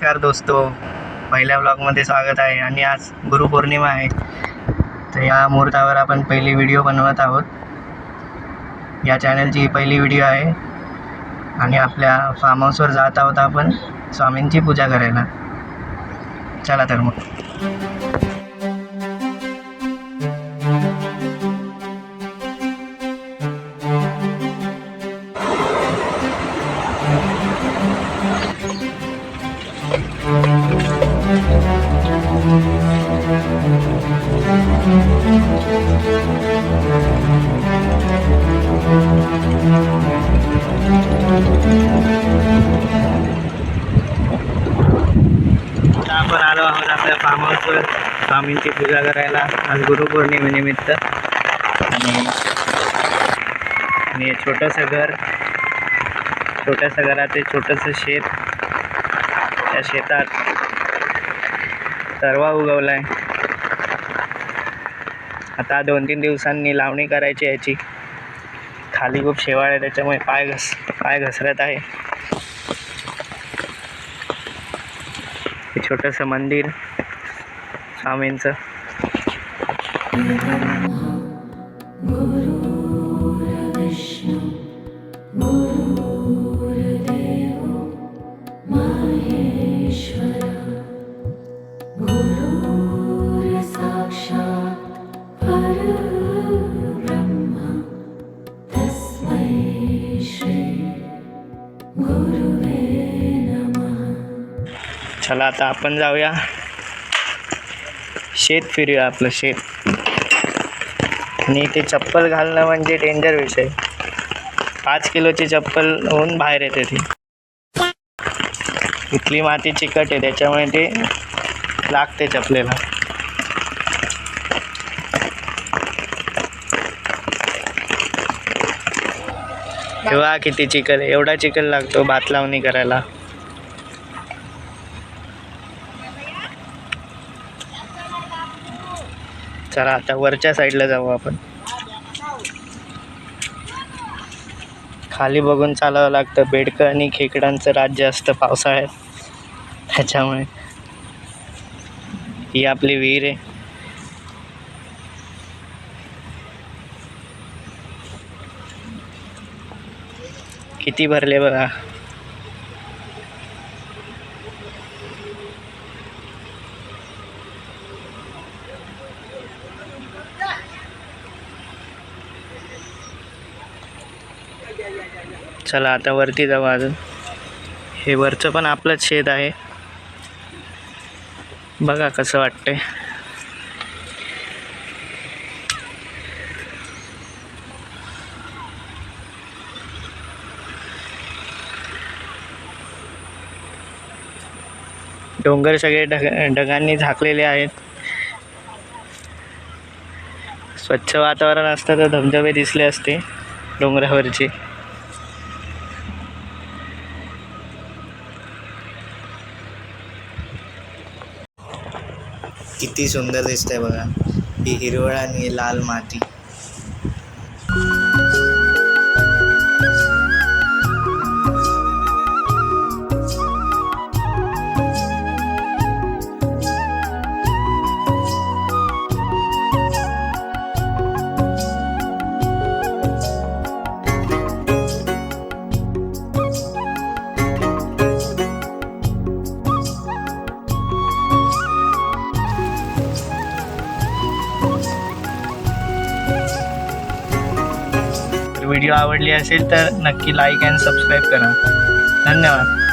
नमस्कार दोस्तो, पहिल्या ब्लॉगमध्ये स्वागत आहे. आणि आज गुरुपौर्णिमा आहे, तर या मुहूर्तावर आपण पहिली व्हिडिओ बनवत आहोत. या चॅनलची पहिली व्हिडिओ आहे आणि आपल्या फार्म हाऊसवर जात आहोत आपण स्वामींची पूजा करायला. चला तर मग. आपण आलो आहोत आपल्या फार्म हाऊसवर स्वामींची पूजा करायला आज गुरुपौर्णिमेनिमित्त. आणि छोटंसं घर, छोट्याशा घराचे छोटंसं शेत, त्या शेतात तरवा उगवला आहे. आता 2-3 दिवसांनी लावणी करायची याची. खाली खूप शेवाळ आहे त्याच्यामुळे पाय घसरत आहे. हे छोटंसं मंदिर स्वामींचं. चला आता आपण जाऊया शेत, फिरूया आपलं शेत. आणि ते चप्पल घालणं म्हणजे डेंजर विषय. 5 किलोची चप्पल होऊन बाहेर येते ती. इथली माती चिकट आहे त्याच्यामुळे ते लागते चपलेला. तेव्हा किती चिखल आहे, एवढा चिखल लागतो भात लावणी करायला. चला आता वरच्या साईडला जाऊ आपण. खाली बघून चालावं लागतं. बेडकं आणि खेकडांचं राज्य असतं पावसाळ्यात, त्याच्यामुळे. ही आपली विहीर आहे. किती भरले बघा. चला आता वरती जाऊ अजून. हे वरचं पण आपलंच शेत आहे. बघा कसं वाटतंय. डोंगर सगळे ढगांनी झाकलेले आहेत. स्वच्छ वातावरण असतं तर धबधबे दिसले असते डोंगरावरचे. किती सुंदर दिसतंय बघा, ही हिरवळ आणि लाल माती. व्हिडिओ आवडली असेल तर नक्की लाईक अँड सबस्क्राईब करा. धन्यवाद.